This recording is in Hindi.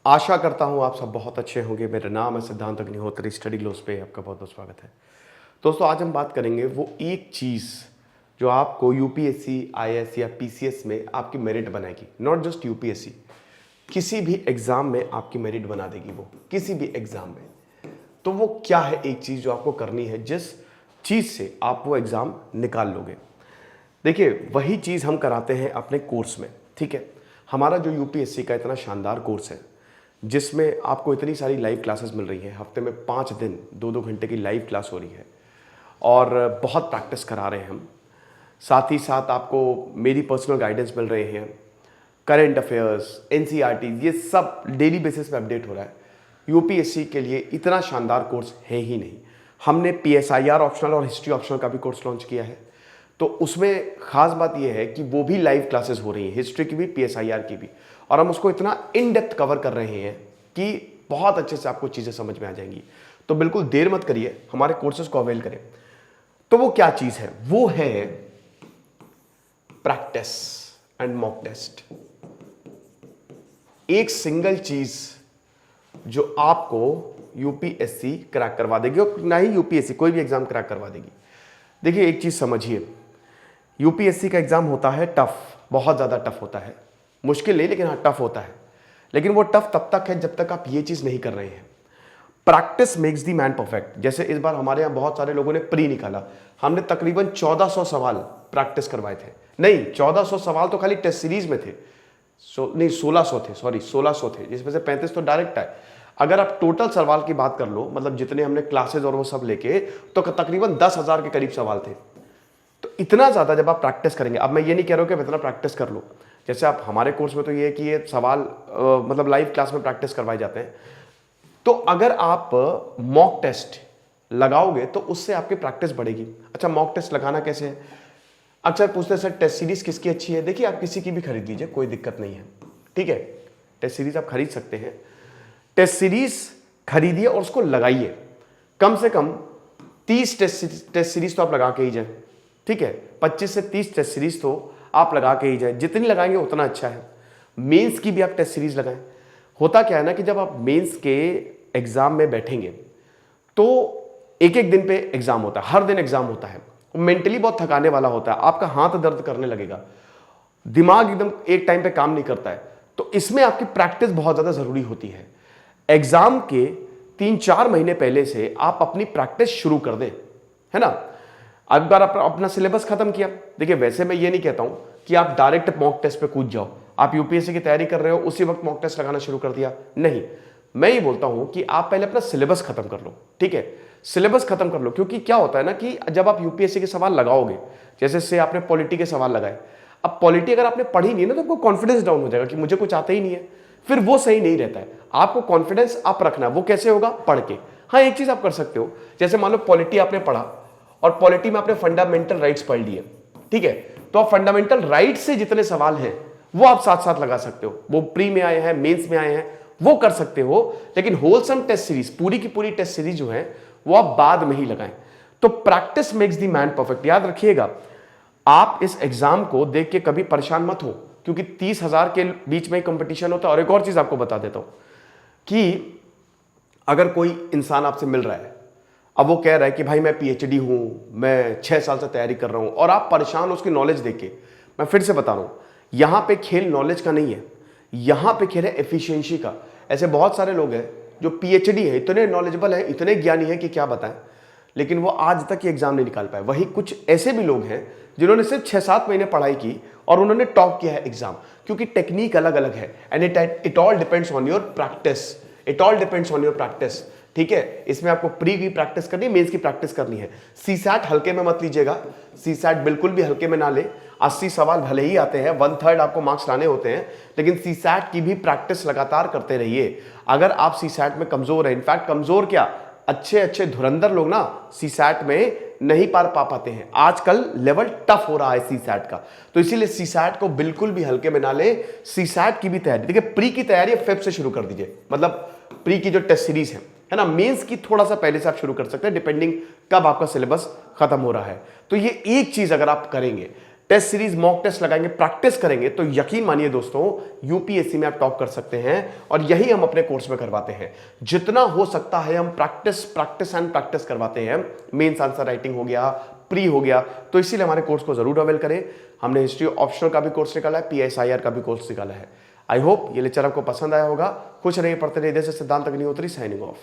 आशा करता हूँ आप सब बहुत अच्छे होंगे। मेरा नाम है सिद्धांत अग्निहोत्री, स्टडी ग्लोस पे आपका बहुत बहुत स्वागत है। दोस्तों, आज हम बात करेंगे वो एक चीज़ जो आपको यूपीएससी, आईएएस या पीसीएस में आपकी मेरिट बनाएगी। नॉट जस्ट यूपीएससी, किसी भी एग्ज़ाम में आपकी मेरिट बना देगी वो, किसी भी एग्ज़ाम में। तो वो क्या है एक चीज़ जो आपको करनी है, जिस चीज़ से आप वो एग्ज़ाम निकाल लोगे। देखिए, वही चीज़ हम कराते हैं अपने कोर्स में, ठीक है। हमारा जो यूपीएससी का इतना शानदार कोर्स है, जिसमें आपको इतनी सारी लाइव क्लासेस मिल रही हैं, हफ्ते में 5 दिन 2-2 घंटे की लाइव क्लास हो रही है और बहुत प्रैक्टिस करा रहे हैं हम। साथ ही साथ आपको मेरी पर्सनल गाइडेंस मिल रहे हैं, करंट अफेयर्स, एनसीईआरटी, ये सब डेली बेसिस पे अपडेट हो रहा है। यूपीएससी के लिए इतना शानदार कोर्स है ही नहीं। हमने पीएसआईआर ऑप्शनल और हिस्ट्री ऑप्शनल का भी कोर्स लॉन्च किया है, तो उसमें खास बात यह है कि वो भी लाइव क्लासेस हो रही हैं, हिस्ट्री की भी, पीएसआईआर की भी, और हम उसको इतना इन डेप्थ कवर कर रहे हैं कि बहुत अच्छे से आपको चीज़ें समझ में आ जाएंगी। तो बिल्कुल देर मत करिए, हमारे कोर्सेज को अवेल करें। तो वो क्या चीज़ है? वो है प्रैक्टिस एंड मॉक टेस्ट। एक सिंगल चीज़ जो आपको यूपीएससी क्रैक करवा देगी, और ना ही यूपीएससी, कोई भी एग्जाम क्रैक करवा देगी। देखिए, एक चीज़ समझिए, यूपीएससी का एग्ज़ाम होता है टफ, बहुत ज़्यादा टफ होता है। मुश्किल नहीं, लेकिन हाँ टफ होता है। लेकिन वो टफ तब तक है जब तक आप ये चीज़ नहीं कर रहे हैं। Practice makes the man perfect. जैसे इस बार हमारे यहाँ बहुत सारे लोगों ने प्री निकाला, हमने तकरीबन 1400 सवाल प्रैक्टिस करवाए थे। नहीं, 1400 सवाल तो खाली टेस्ट सीरीज में थे। नहीं, 1600 थे, सॉरी 1600 थे, जिसमें से 35 तो डायरेक्ट आए। अगर आप टोटल सवाल की बात कर लो, मतलब जितने हमने क्लासेज और वो सब लेके, तो तकरीबन 10,000 के करीब सवाल थे। तो इतना ज़्यादा जब आप प्रैक्टिस करेंगे, अब मैं ये नहीं कह रहा हूँ कि इतना प्रैक्टिस कर लो, जैसे आप हमारे कोर्स में तो ये है कि ये सवाल मतलब लाइव क्लास में प्रैक्टिस करवाए जाते हैं। तो अगर आप मॉक टेस्ट लगाओगे तो उससे आपकी प्रैक्टिस बढ़ेगी। अच्छा, मॉक टेस्ट लगाना कैसे है? अक्सर पूछते हैं सर टेस्ट सीरीज किसकी अच्छी है। देखिए, आप किसी की भी खरीद लीजिए, कोई दिक्कत नहीं है, ठीक है। टेस्ट सीरीज आप खरीद सकते हैं। टेस्ट सीरीज खरीदिए और उसको लगाइए। कम से कम 30 टेस्ट सीरीज तो आप लगा के ही जाए, ठीक है। 25 से 30 टेस्ट सीरीज तो आप लगा के ही जाए, जितनी लगाएंगे उतना अच्छा है। मेंस की भी आप टेस्ट सीरीज लगाएं। होता क्या है ना कि जब आप मेंस के एग्जाम में बैठेंगे तो एक एक दिन पे एग्जाम होता है, हर दिन एग्जाम होता है। मेंटली बहुत थकाने वाला होता है, आपका हाथ दर्द करने लगेगा, दिमाग एकदम एक टाइम पे काम नहीं करता है। तो इसमें आपकी प्रैक्टिस बहुत ज्यादा जरूरी होती है। एग्जाम के 3-4 महीने पहले से आप अपनी प्रैक्टिस शुरू कर दें, है ना। अब बार अपना सिलेबस खत्म किया। देखिए, वैसे मैं ये नहीं कहता हूं कि आप डायरेक्ट मॉक टेस्ट पे कूद जाओ। आप यूपीएससी की तैयारी कर रहे हो, उसी वक्त मॉक टेस्ट लगाना शुरू कर दिया, नहीं। मैं ये बोलता हूं कि आप पहले अपना सिलेबस खत्म कर लो, ठीक है। सिलेबस खत्म कर लो, क्योंकि क्या होता है ना कि जब आप यूपीएससी के सवाल लगाओगे, जैसे से आपने पॉलिटी के सवाल लगाए, अब पॉलिटी अगर आपने पढ़ी नहीं ना तो आपको कॉन्फिडेंस डाउन हो जाएगा कि मुझे कुछ आता ही नहीं है, फिर वो सही नहीं रहता है। आपको कॉन्फिडेंस अप रखना है। वो कैसे होगा? पढ़ के। हाँ, एक चीज आप कर सकते हो, जैसे मान लो पॉलिटी आपने पढ़ा और पॉलिटी में आपने फंडामेंटल राइट्स पढ़ लिए, ठीक है, तो आप फंडामेंटल राइट्स से जितने सवाल हैं वो आप साथ साथ लगा सकते हो। वो प्री में आए हैं, मेंस में आए हैं, वो कर सकते हो। लेकिन होलसम टेस्ट सीरीज, पूरी की पूरी टेस्ट सीरीज जो है वो आप बाद में ही लगाएं। तो practice makes the man perfect. याद रखिएगा, आप इस एग्जाम को देख के कभी परेशान मत हो, क्योंकि 30,000 के बीच में कंपटीशन होता है। और एक और चीज आपको बता देता हूं कि अगर कोई इंसान आपसे मिल रहा है, अब वो कह रहा है कि भाई मैं पीएचडी हूं, मैं 6 साल से तैयारी कर रहा हूं, और आप परेशान हो उसकी नॉलेज देख के। मैं फिर से बता रहा हूं, यहां पे खेल नॉलेज का नहीं है, यहां पे खेल है एफिशिएंसी का। ऐसे बहुत सारे लोग हैं जो पीएचडी है, इतने नॉलेजेबल है, इतने ज्ञानी है कि क्या बताएं, लेकिन वो आज तक ये एग्जाम नहीं निकाल पाए। वही कुछ ऐसे भी लोग हैं जिन्होंने सिर्फ 6-7 महीने पढ़ाई की और उन्होंने टॉप किया है एग्जाम, क्योंकि टेक्निक अलग अलग है। And it all depends on your practice, it all depends on your practice, ठीक है। इसमें आपको प्री की प्रैक्टिस करनी है, मेंस की प्रैक्टिस करनी है। सीसैट हल्के में मत लीजिएगा, सीसैट बिल्कुल भी हल्के में ना ले। 80 सवाल भले ही आते हैं, 1/3 आपको मार्क्स लाने होते हैं, लेकिन सीसैट की भी प्रैक्टिस लगातार करते रहिए। अगर आप सीसैट में कमजोर है, इनफैक्ट कमजोर क्या, अच्छे अच्छे धुरंधर लोग ना सीसैट में नहीं पार पा पाते हैं। आजकल लेवल टफ हो रहा है सीसैट का, तो इसीलिए सीसैट को बिल्कुल भी हल्के में ना ले। सीसैट की भी तैयारी, देखिए प्री की तैयारी फेब से शुरू कर दीजिए, मतलब प्री की जो टेस्ट सीरीज है ना, मेंस की थोड़ा सा पहले से आप शुरू कर सकते हैं, डिपेंडिंग कब आपका सिलेबस खत्म हो रहा है। तो ये एक चीज अगर आप करेंगे, टेस्ट सीरीज, मॉक टेस्ट लगाएंगे, प्रैक्टिस करेंगे, तो यकीन मानिए दोस्तों यूपीएससी में आप टॉप कर सकते हैं। और यही हम अपने कोर्स में करवाते हैं। जितना हो सकता है हम प्रैक्टिस प्रैक्टिस एंड प्रैक्टिस करवाते हैं। मेंस आंसर राइटिंग हो गया, प्री हो गया, तो इसीलिए हमारे कोर्स को जरूर अवेल करें। हमने हिस्ट्री ऑप्शनल का भी कोर्स निकाला है, PSIR का भी कोर्स निकाला है। आई होप ये लेक्चर आपको पसंद आया होगा। खुश रहिए, पढ़ते रहिए। जैसे सिद्धांत अग्निहोत्री, साइनिंग ऑफ।